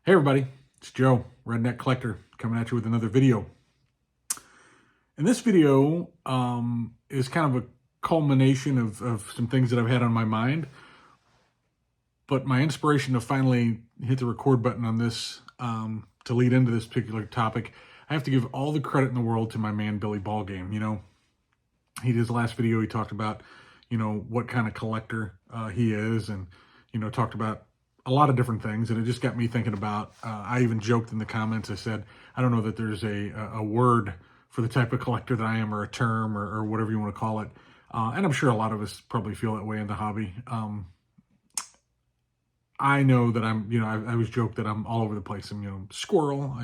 Hey everybody, it's Joe, Redneck Collector, coming at you with another video. And this video is kind of a culmination of some things that I've had on my mind. But my inspiration to finally hit the record button on this to lead into this particular topic, I have to give all the credit in the world to my man, Billy Ballgame. He did his last video, he talked about, what kind of collector he is, and, talked about a lot of different things, and it just got me thinking about, I even joked in the comments, I said, I don't know that there's a word for the type of collector that I am, or a term, or whatever you want to call it. And I'm sure a lot of us probably feel that way in the hobby. I know that I always joke that I'm all over the place. I'm, squirrel,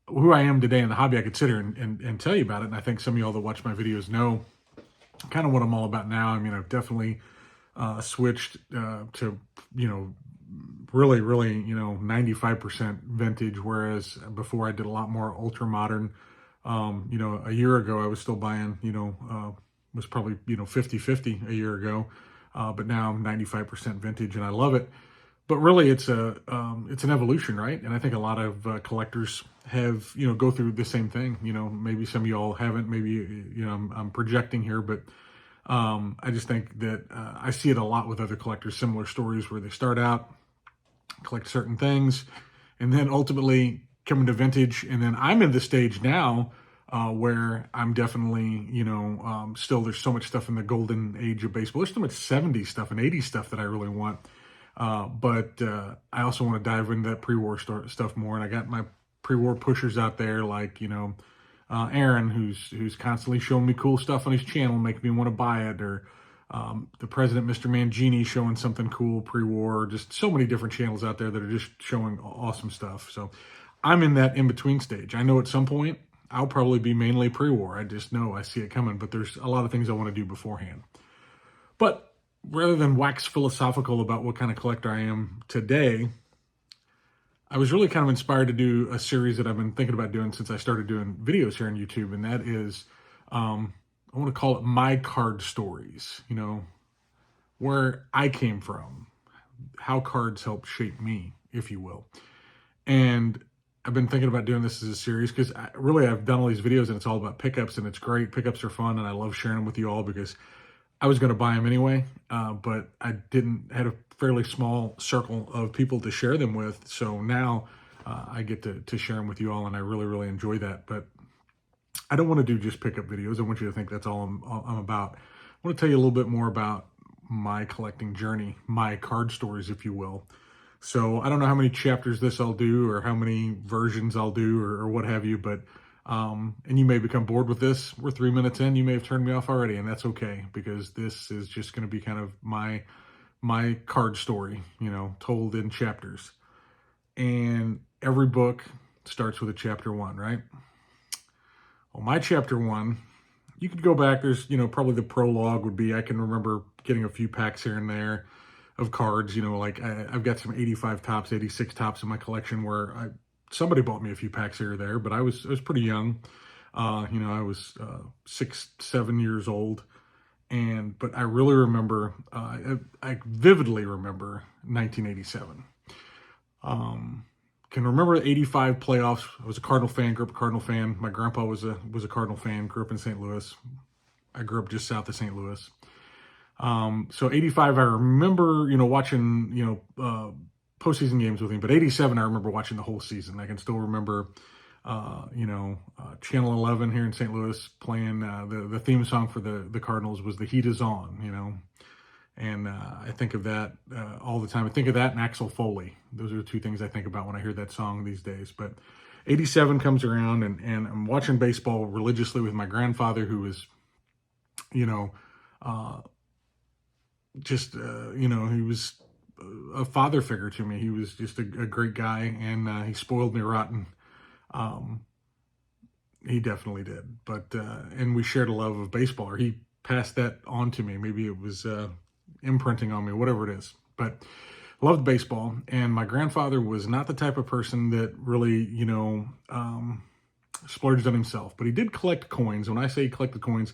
who I am today in the hobby. I could sit here and tell you about it. And I think some of y'all that watch my videos know kind of what I'm all about now. I mean, I've definitely switched to, really, 95% vintage, whereas before I did a lot more ultra modern. A year ago, I was still buying, was probably, 50-50 a year ago. But now I'm 95% vintage and I love it. But really it's an evolution, right? And I think a lot of collectors have, go through the same thing. Maybe some of y'all haven't, maybe, I'm projecting here, but I just think that I see it a lot with other collectors, similar stories where they start out, collect certain things, and then ultimately come into vintage. And then I'm in the stage now where I'm definitely, still there's so much stuff in the golden age of baseball. There's so much 70s stuff and 80s stuff that I really want. But I also want to dive into that pre-war stuff more. And I got my pre-war pushers out there, like, Aaron, who's constantly showing me cool stuff on his channel, making me want to buy it, or the president, Mr. Mangini, showing something cool pre-war. Just so many different channels out there that are just showing awesome stuff. So I'm in that in-between stage. I know at some point I'll probably be mainly pre-war. I just know, I see it coming, but there's a lot of things I want to do beforehand. But rather than wax philosophical about what kind of collector I am today, I was really kind of inspired to do a series that I've been thinking about doing since I started doing videos here on YouTube, and that is, I want to call it My Card Stories, where I came from, how cards helped shape me, if you will. And I've been thinking about doing this as a series because I've done all these videos and it's all about pickups, and it's great. Pickups are fun and I love sharing them with you all because I was going to buy them anyway, but I had a fairly small circle of people to share them with. So now I get to share them with you all, and I really, really enjoy that. But I don't want to do just pickup videos. I want you to think that's all I'm about. I want to tell you a little bit more about my collecting journey, my card stories, if you will. So I don't know how many chapters this I'll do or how many versions I'll do or what have you, but and you may become bored with this. We're 3 minutes in. You may have turned me off already, and that's okay, because this is just going to be kind of my card story, told in chapters. And every book starts with a chapter 1, right? Well, my chapter 1, you could go back. There's, probably the prologue would be, I can remember getting a few packs here and there of cards, like I've got some 85 tops, 86 tops in my collection where somebody bought me a few packs here or there, but I was pretty young. I was 6, 7 years old. But I really remember, I vividly remember 1987. Can remember the 85 playoffs. I was a Cardinal fan, grew up a Cardinal fan. My grandpa was a Cardinal fan, grew up in St. Louis. I grew up just south of St. Louis. So 85, I remember, watching, postseason games with him, but 87, I remember watching the whole season. I can still remember, Channel 11 here in St. Louis playing, the theme song for the Cardinals was "The Heat Is On," and I think of that all the time. I think of that and Axel Foley. Those are the two things I think about when I hear that song these days. But 87 comes around, and I'm watching baseball religiously with my grandfather, who was, he was a father figure to me. He was just a great guy, and he spoiled me rotten. He definitely did. But and we shared a love of baseball, or he passed that on to me. Maybe it was imprinting on me, whatever it is. But loved baseball, and my grandfather was not the type of person that really, splurged on himself. But he did collect coins. When I say he collected coins,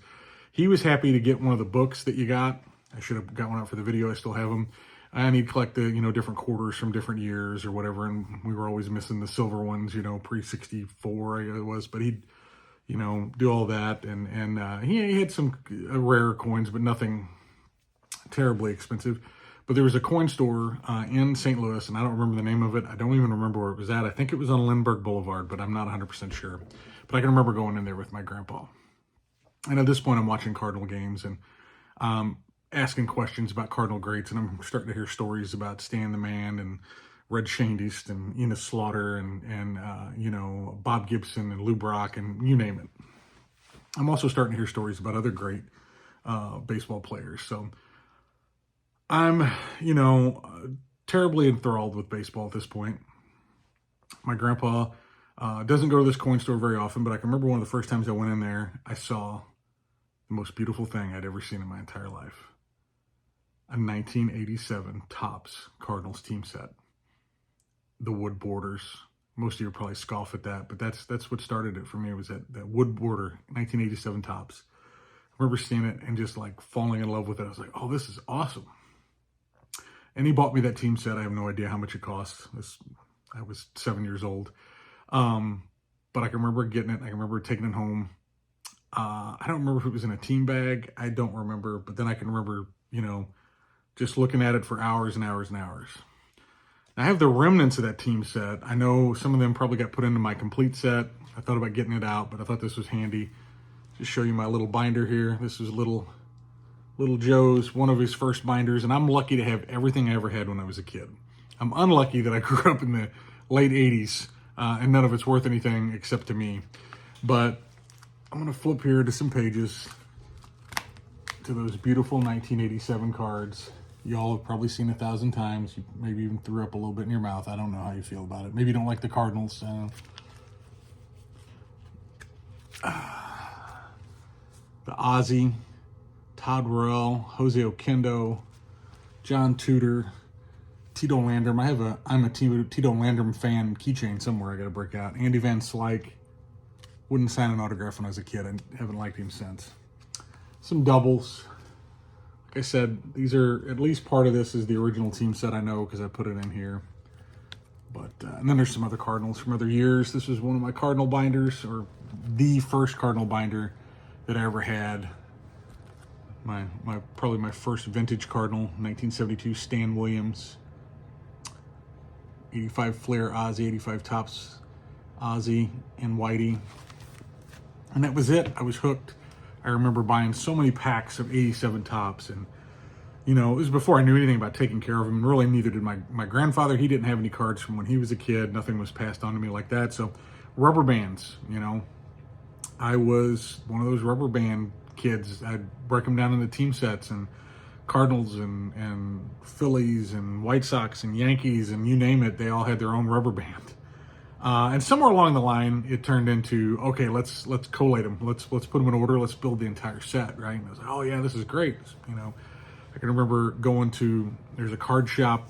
he was happy to get one of the books that you got. I should have got one out for the video. I still have them. And he'd collect the, different quarters from different years or whatever. And we were always missing the silver ones, pre-64 it was. But he'd, do all that. And he had some rare coins, but nothing terribly expensive. But there was a coin store in St. Louis, and I don't remember the name of it. I don't even remember where it was at. I think it was on Lindbergh Boulevard, but I'm not 100% sure. But I can remember going in there with my grandpa. And at this point, I'm watching Cardinal games and asking questions about Cardinal greats, and I'm starting to hear stories about Stan the Man and Red Schoendienst and Enos Slaughter and Bob Gibson and Lou Brock and you name it. I'm also starting to hear stories about other great baseball players. So I'm, terribly enthralled with baseball at this point. My grandpa doesn't go to this coin store very often, but I can remember one of the first times I went in there, I saw the most beautiful thing I'd ever seen in my entire life. A 1987 Topps Cardinals team set. The wood borders. Most of you probably scoff at that, but that's what started it for me. It was that wood border, 1987 Topps. I remember seeing it and just like falling in love with it. I was like, oh, this is awesome. And he bought me that team set. I have no idea how much it cost. I was 7 years old. But I can remember getting it. I can remember taking it home. I don't remember if it was in a team bag. I don't remember. But then I can remember, just looking at it for hours and hours and hours. I have the remnants of that team set. I know some of them probably got put into my complete set. I thought about getting it out, but I thought this was handy. Just show you my little binder here. This is little Joe's, one of his first binders, and I'm lucky to have everything I ever had when I was a kid. I'm unlucky that I grew up in the late 80s, and none of it's worth anything except to me. But I'm going to flip here to some pages, to those beautiful 1987 cards. Y'all have probably seen 1,000 times. You maybe even threw up a little bit in your mouth. I don't know how you feel about it. Maybe you don't like the Cardinals. The Ozzie, Todd Roell, Jose Oquendo, John Tudor, Tito Landrum. I'm a Tito Landrum fan keychain somewhere I got to break out. Andy Van Slyke. Wouldn't sign an autograph when I was a kid. I haven't liked him since. Some doubles. Like I said, these are, at least part of this is the original team set, I know, because I put it in here. But, and then there's some other Cardinals from other years. This was one of my Cardinal binders, or the first Cardinal binder that I ever had. Probably my first vintage Cardinal, 1972 Stan Williams. 85 Flair Ozzie, 85 Topps Ozzie and Whitey. And that was it. I was hooked. I remember buying so many packs of 87 Topps, and it was before I knew anything about taking care of them, and really neither did my grandfather. He didn't have any cards from when he was a kid. Nothing was passed on to me like that. So rubber bands, I was one of those rubber band kids. I'd break them down into team sets, and Cardinals and Phillies and White Sox and Yankees and you name it, they all had their own rubber band. And somewhere along the line, it turned into, okay, let's collate them. Let's put them in order. Let's build the entire set, right? And I was like, oh yeah, this is great. I can remember going to, there's a card shop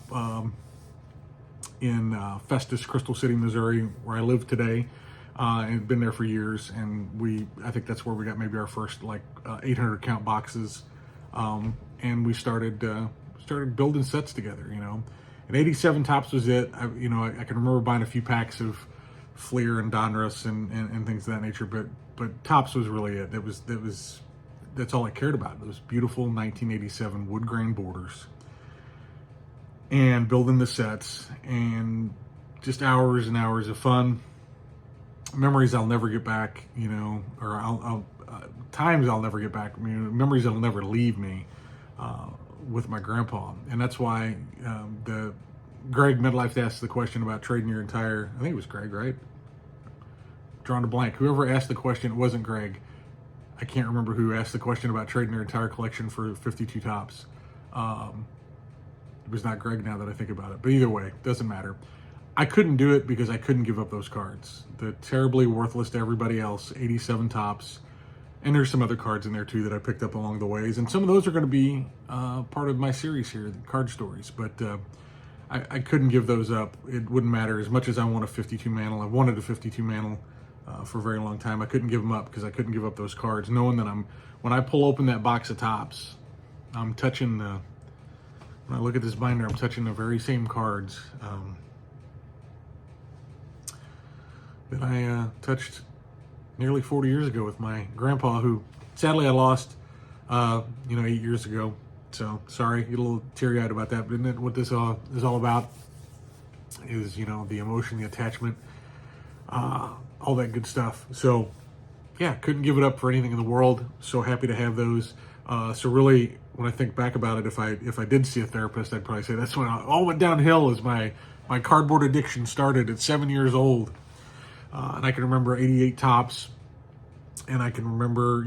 in Festus, Crystal City, Missouri, where I live today. And been there for years. And I think that's where we got maybe our first 800 count boxes. And we started building sets together, And 87 Topps was it. I can remember buying a few packs of Fleer and Donruss and things of that nature, but Topps was really it. That's all I cared about. Those beautiful 1987 wood grain borders and building the sets and just hours and hours of fun. Memories I'll never get back, or times I'll never get back. Memories that'll never leave me. With my grandpa, and that's why the Greg Medlife asked the question about trading your entire, I think it was Greg, right? Drawn a blank. Whoever asked the question, it wasn't Greg. I can't remember who asked the question about trading their entire collection for 52 Topps. It was not Greg now that I think about it, but either way, doesn't matter. I couldn't do it because I couldn't give up those cards. The terribly worthless to everybody else 87 Topps. And there's some other cards in there too that I picked up along the ways. And some of those are going to be part of my series here, the card stories. But I couldn't give those up. It wouldn't matter. As much as I want a 52 mantle, I've wanted a 52 mantle for a very long time. I couldn't give them up because I couldn't give up those cards, knowing that when I pull open that box of Topps, I'm touching when I look at this binder, I'm touching the very same cards that I touched nearly 40 years ago with my grandpa, who sadly I lost, 8 years ago. So sorry, get a little teary-eyed about that. But isn't it what this is all about? Is, the emotion, the attachment, all that good stuff. So yeah, couldn't give it up for anything in the world. So happy to have those. So really, when I think back about it, if I did see a therapist, I'd probably say that's when it all went downhill. As my cardboard addiction started at 7 years old, and I can remember 88 Topps, and I can remember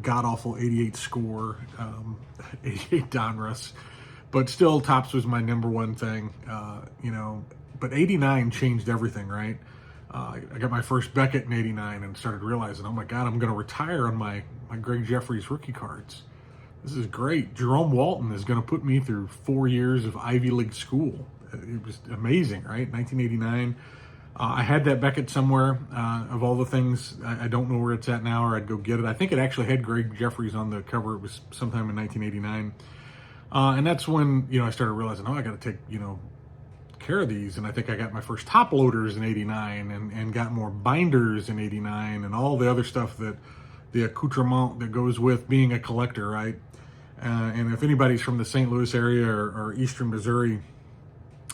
god awful 88 Score, 88 Donruss, but still Topps was my number one thing. But 89 changed everything, right? I got my first Beckett in 89 and started realizing, oh my God, I'm going to retire on my Greg Jeffries rookie cards. This is great. Jerome Walton is going to put me through 4 years of Ivy League school. It was amazing, right? 1989. I had that Beckett somewhere. Of all the things, I don't know where it's at now, or I'd go get it. I think it actually had Greg Jeffries on the cover. It was sometime in 1989. And that's when, I started realizing, I got to take, care of these. And I think I got my first top loaders in 89 and got more binders in 89 and all the other stuff that the accoutrement that goes with being a collector, right? And if anybody's from the St. Louis area or Eastern Missouri,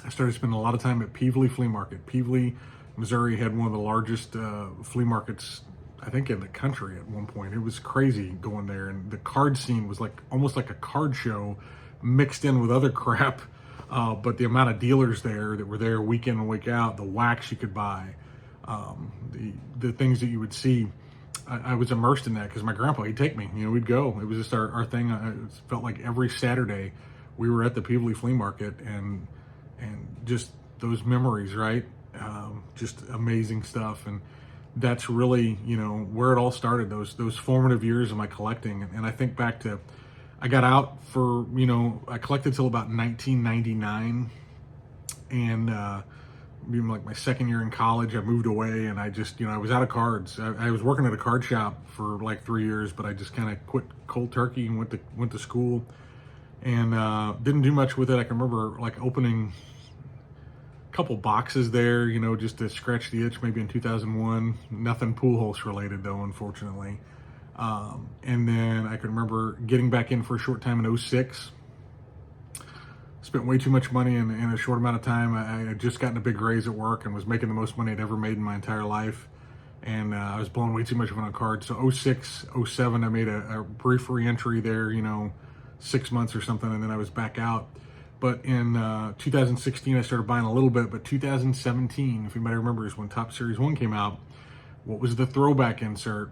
I started spending a lot of time at Pevely Flea Market. Pevely, Missouri had one of the largest flea markets, I think, in the country at one point. It was crazy going there. And the card scene was almost like a card show mixed in with other crap. But the amount of dealers there that were there week in and week out, the wax you could buy, the things that you would see, I was immersed in that because my grandpa, he'd take me, we'd go. It was just our thing. It felt like every Saturday we were at the Pevely Flea Market, and just those memories, right? Just amazing stuff. And that's really, where it all started, those formative years of my collecting. And I think back to, I got out for, I collected till about 1999, and even like my second year in college, I moved away, and I just, I was out of cards. I was working at a card shop for like 3 years, but I just kind of quit cold turkey and went to school, and didn't do much with it. I can remember like opening a couple boxes there, just to scratch the itch, maybe in 2001. Nothing Pujols related though, unfortunately. And then I can remember getting back in for a short time in 06. Spent way too much money in a short amount of time. I had just gotten a big raise at work and was making the most money I'd ever made in my entire life. And I was blowing way too much of it on cards. So 06, 07, I made a brief re-entry there, 6 months or something, and then I was back out. But in 2016, I started buying a little bit. But 2017, if anybody remembers, when Topps Series 1 came out, what was the throwback insert?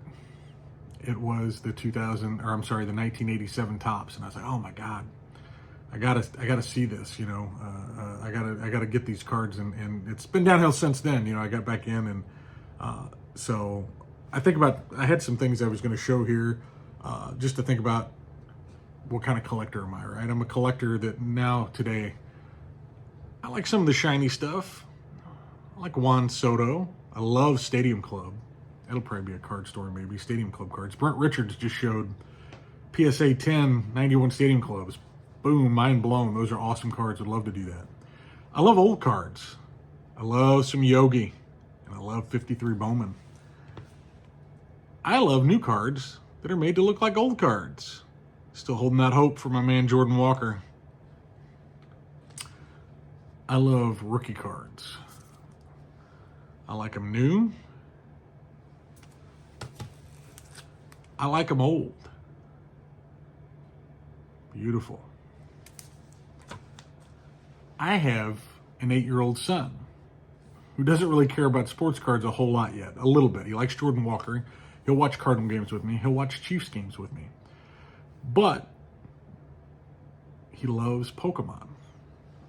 It was the 1987 Topps. And I was like, oh my God, I gotta see this, I gotta get these cards, and it's been downhill since then. I got back in, and so I had some things I was going to show here, just to think about what kind of collector am I, right? I'm a collector that today, I like some of the shiny stuff. I like Juan Soto. I love Stadium Club. It'll probably be a card story, maybe. Stadium Club cards. Brent Richards just showed PSA 10 91 Stadium Clubs. Boom, mind blown. Those are awesome cards. I'd love to do that. I love old cards. I love some Yogi, and I love 53 Bowman. I love new cards that are made to look like old cards. Still holding that hope for my man Jordan Walker. I love rookie cards. I like them new. I like them old. Beautiful. I have an 8-year-old son who doesn't really care about sports cards a whole lot yet. A little bit. He likes Jordan Walker. He'll watch Cardinal games with me. He'll watch Chiefs games with me. But he loves Pokemon.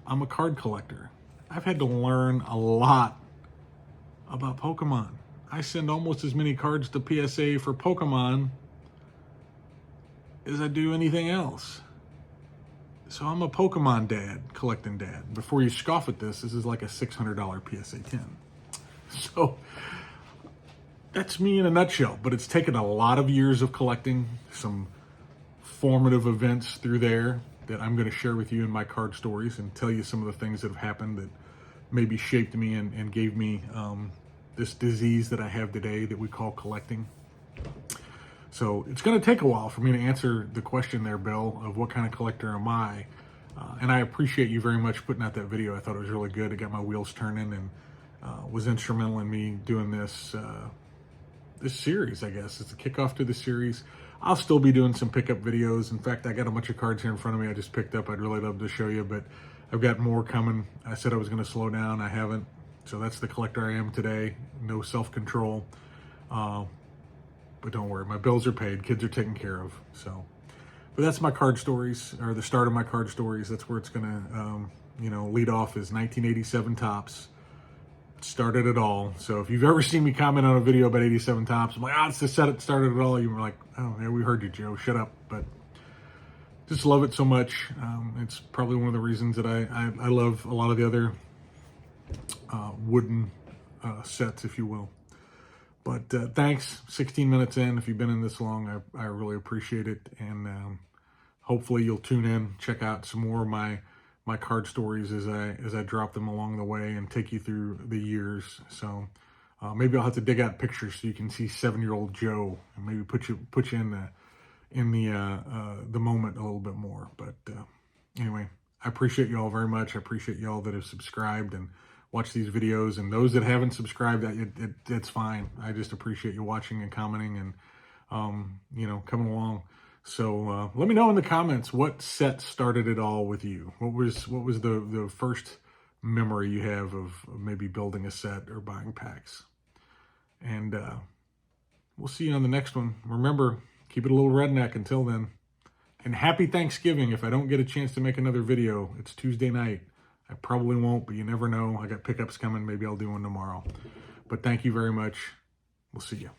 I'm a card collector. I've had to learn a lot about Pokemon. I send almost as many cards to PSA for Pokemon as I do anything else. So I'm a Pokemon dad, collecting dad. Before you scoff at this is like a $600 PSA 10. So that's me in a nutshell, but it's taken a lot of years of collecting, some formative events through there. that I'm going to share with you in my card stories and tell you some of the things that have happened that maybe shaped me and gave me this disease that I have today that we call collecting. So it's going to take a while for me to answer the question there, Bill, of what kind of collector am I? And I appreciate you very much putting out that video. I thought it was really good. It got my wheels turning and was instrumental in me doing this series, I guess. It's a kickoff to the series. I'll still be doing some pickup videos. In fact, I got a bunch of cards here in front of me I just picked up. I'd really love to show you, but I've got more coming. I said I was going to slow down. I haven't. So that's the collector I am today. No self-control. But don't worry, my bills are paid. Kids are taken care of. So, but that's my card stories, or the start of my card stories. That's where it's going to, lead off is 1987 Topps. Started it all. So if you've ever seen me comment on a video about 87 Topps, I'm like, it's the set that started it all. You were like, oh, yeah, we heard you, Joe. Shut up. But just love it so much. It's probably one of the reasons that I love a lot of the other wooden sets, if you will. But thanks. 16 minutes in. If you've been in this long, I really appreciate it. And hopefully you'll tune in, check out some more of my card stories as I drop them along the way and take you through the years. So maybe I'll have to dig out pictures so you can see 7-year-old Joe, and maybe put you in the moment a little bit more. But anyway, I appreciate you all very much. I appreciate you all that have subscribed and watch these videos, and those that haven't subscribed, it's fine. I just appreciate you watching and commenting and coming along. So let me know in the comments what set started it all with you. What was the first memory you have of maybe building a set or buying packs? And we'll see you on the next one. Remember, keep it a little redneck until then. And happy Thanksgiving. If I don't get a chance to make another video, it's Tuesday night. I probably won't, but you never know. I got pickups coming. Maybe I'll do one tomorrow. But thank you very much. We'll see you.